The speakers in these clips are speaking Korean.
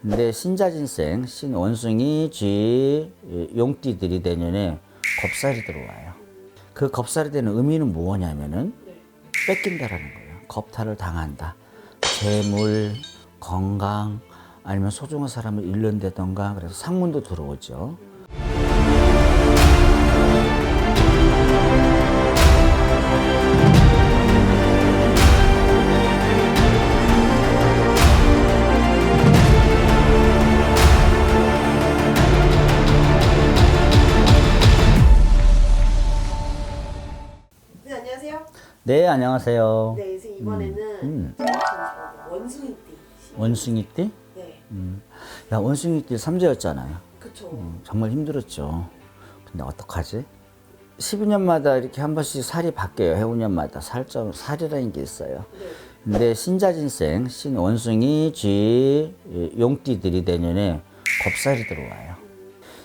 근데 신자진생, 신원숭이, 쥐, 용띠들이 내년에 겁살이 들어와요. 그 겁살이 되는 의미는 뭐냐면은 뺏긴다라는 거예요. 겁탈을 당한다. 재물, 건강, 아니면 소중한 사람을 잃는다던가, 그래서 상문도 들어오죠. 네, 안녕하세요. 네, 안녕하세요. 네, 선생님 이번에는 원숭이띠. 원숭이띠? 네, 야, 원숭이띠 삼재였잖아요. 그쵸. 정말 힘들었죠. 근데 어떡하지? 12년마다 이렇게 한 번씩 살이 바뀌어요. 해운년마다 살이라는 게 있어요. 네, 근데 신자진생, 신원숭이, 쥐, 용띠들이 내년에 겁살이 들어와요.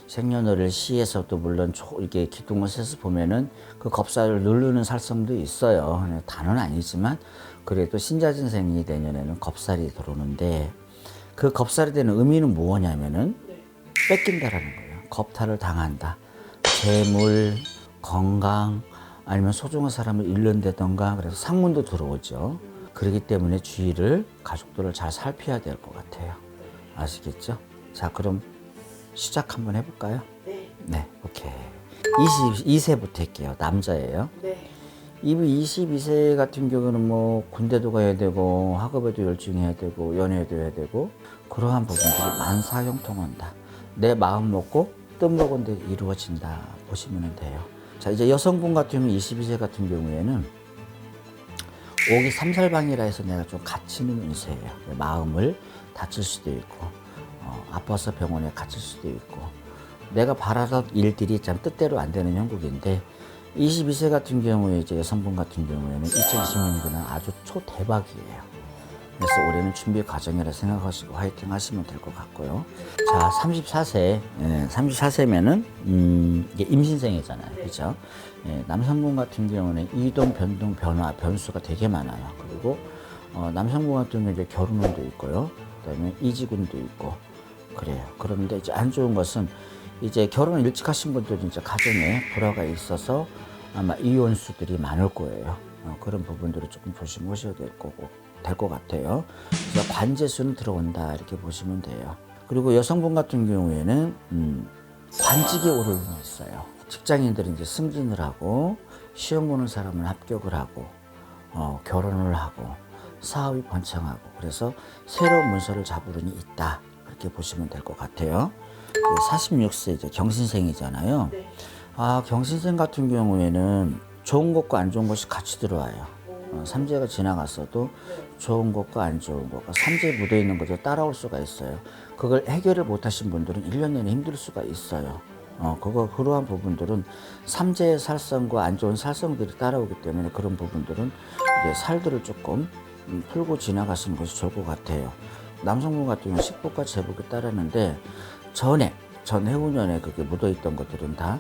생년월일 시에서도 물론 이게 기둥을 세서 보면은 그 겁살을 누르는 살성도 있어요. 다는 아니지만 그래도 신자진생이 내년에는 겁살이 들어오는데 그 겁살이 되는 의미는 뭐냐면은 네, 뺏긴다라는 거예요. 겁탈을 당한다. 재물, 건강, 아니면 소중한 사람을 잃는다던가, 그래서 상문도 들어오죠. 그렇기 때문에 주위를, 가족들을 잘 살펴야 될 것 같아요. 아시겠죠? 자, 그럼 시작 한번 해볼까요? 네, 네, 오케이. 22세부터 할게요. 남자예요. 네, 이분 22세 같은 경우는 뭐 군대도 가야 되고 학업에도 열중해야 되고 연애도 해야 되고 그러한 부분들이 만사형통한다. 내 마음 먹고 뜻 먹은 데 이루어진다 보시면 돼요. 자, 이제 여성분 같은 경우 22세 같은 경우에는 옥이 삼살방이라 해서 내가 좀 갇히는 운세예요. 마음을 다칠 수도 있고 아파서 병원에 갇힐 수도 있고 내가 바라던 일들이 참 뜻대로 안 되는 형국인데 22세 같은 경우에 이제 여성분 같은 경우에는 2020년도는 아주 초대박이에요. 그래서 올해는 준비 과정이라 생각하시고 화이팅 하시면 될 것 같고요. 자, 34세, 34세면은 이게 임신생이잖아요, 그렇죠? 남성분 같은 경우는 이동, 변동, 변화, 변수가 되게 많아요. 그리고 남성분 같은 경우는 이제 결혼운도 있고요, 그다음에 이직운도 있고 그래요. 그런데 이제 안 좋은 것은 이제 결혼을 일찍 하신 분들은 이제 가정에 불화가 있어서 아마 이혼수들이 많을 거예요. 그런 부분들을 조금 조심하셔야 될 것 같아요. 그래서 관제수는 들어온다 이렇게 보시면 돼요. 그리고 여성분 같은 경우에는 관직에 오를 수 있어요. 직장인들은 이제 승진을 하고 시험 보는 사람은 합격을 하고 결혼을 하고 사업이 번창하고 그래서 새로운 문서를 잡을 운이 있다 그렇게 보시면 될 것 같아요. 46세 이제 경신생이잖아요. 네. 아, 경신생 같은 경우에는 좋은 것과 안 좋은 것이 같이 들어와요. 삼재가 지나갔어도 좋은 것과 안 좋은 것과 삼재 묻어 있는 것이 따라올 수가 있어요. 그걸 해결을 못 하신 분들은 1년 내내 힘들 수가 있어요. 그러한 부분들은 삼재의 살성과 안 좋은 살성들이 따라오기 때문에 그런 부분들은 이제 살들을 조금 풀고 지나가시는 것이 좋을 것 같아요. 남성분 같은 경우는 식복과 제복이 따르는데 전 해운년에 그게 묻어있던 것들은 다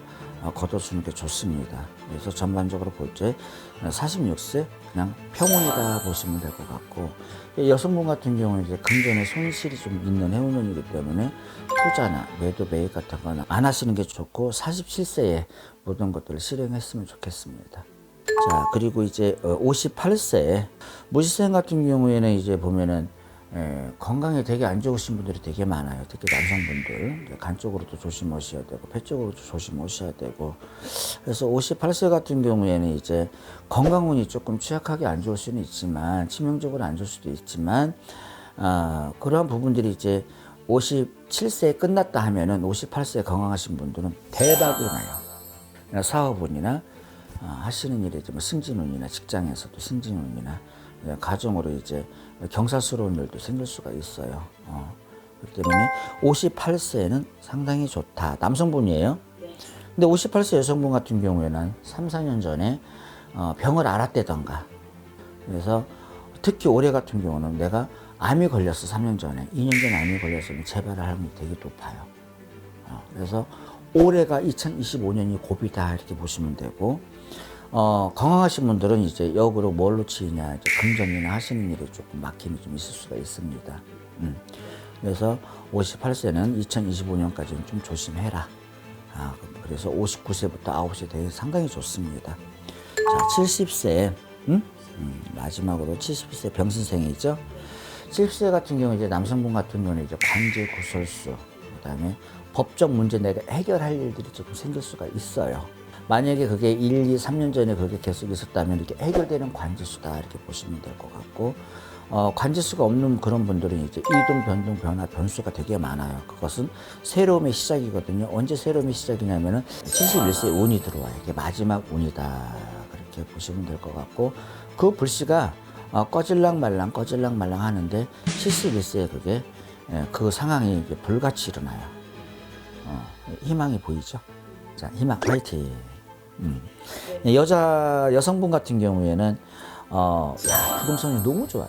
걷어주는 게 좋습니다. 그래서 전반적으로 볼 때 46세 그냥 평온이다 보시면 될 것 같고 여성분 같은 경우는 이제 금전에 손실이 좀 있는 해운년이기 때문에 투자나 매도 매입 같은 거는 안 하시는 게 좋고 47세에 모든 것들을 실행했으면 좋겠습니다. 자, 그리고 이제 58세 무시생 같은 경우에는 이제 보면은 건강이 되게 안 좋으신 분들이 되게 많아요. 특히 남성분들 간 쪽으로도 조심하셔야 되고 폐 쪽으로도 조심하셔야 되고 그래서 58세 같은 경우에는 이제 건강운이 조금 취약하게 안 좋을 수는 있지만 치명적으로 안 좋을 수도 있지만 그러한 부분들이 이제 57세에 끝났다 하면은 58세에 건강하신 분들은 대박이 나요. 사업운이나 하시는 일에 뭐 승진운이나 직장에서도 승진운이나 가정으로 이제 경사스러운 일도 생길 수가 있어요. 그렇기 때문에 58세는 상당히 좋다. 남성분이에요. 근데 58세 여성분 같은 경우에는 3, 4년 전에 병을 앓았다던가 그래서 특히 올해 같은 경우는 내가 암이 걸렸어 3년 전에 2년 전에 암이 걸렸으면 재발할 확률이 되게 높아요. 그래서 올해가 2025년이 고비다 이렇게 보시면 되고 건강하신 분들은 이제 역으로 뭘로 치이냐, 이제 금전이나 하시는 일에 조금 막힘이 좀 있을 수가 있습니다. 그래서 58세는 2025년까지는 좀 조심해라. 그래서 59세부터 9시 되게 상당히 좋습니다. 자, 70세, 마지막으로 70세 병신생이죠. 70세 같은 경우 이제 남성분 같은 경우는 이제 관제 구설수, 그다음에 법적 문제 내가 해결할 일들이 조금 생길 수가 있어요. 만약에 그게 1, 2, 3년 전에 그게 계속 있었다면 이렇게 해결되는 관제수다 이렇게 보시면 될 것 같고, 관제수가 없는 그런 분들은 이제 이동, 변동, 변화, 변수가 되게 많아요. 그것은 새로움의 시작이거든요. 언제 새로움의 시작이냐면은 71세에 운이 들어와요. 이게 마지막 운이다 그렇게 보시면 될 것 같고, 그 불씨가 꺼질랑 말랑 하는데 71세에 그게 그 상황이 이제 불같이 일어나요. 희망이 보이죠? 자, 희망 파이팅. 여성분 같은 경우에는 부동산이 너무 좋아요.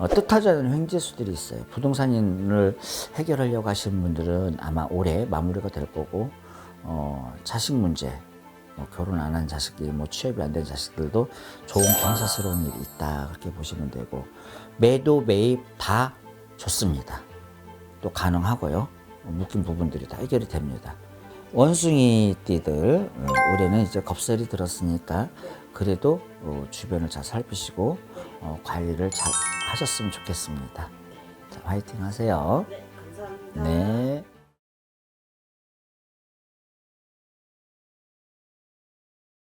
뜻하지 않은 횡재수들이 있어요. 부동산을 해결하려고 하시는 분들은 아마 올해 마무리가 될 거고, 자식 문제, 결혼 안 한 자식들, 취업이 안 된 자식들도 좋은 경사스러운 일이 있다 그렇게 보시면 되고, 매도 매입 다 좋습니다. 또 가능하고요. 묶인 부분들이 다 해결이 됩니다. 원숭이 띠들 올해는 이제 겁설이 들었으니까 그래도 주변을 잘 살피시고 관리를 잘 하셨으면 좋겠습니다. 자, 화이팅 하세요. 네, 감사합니다. 네.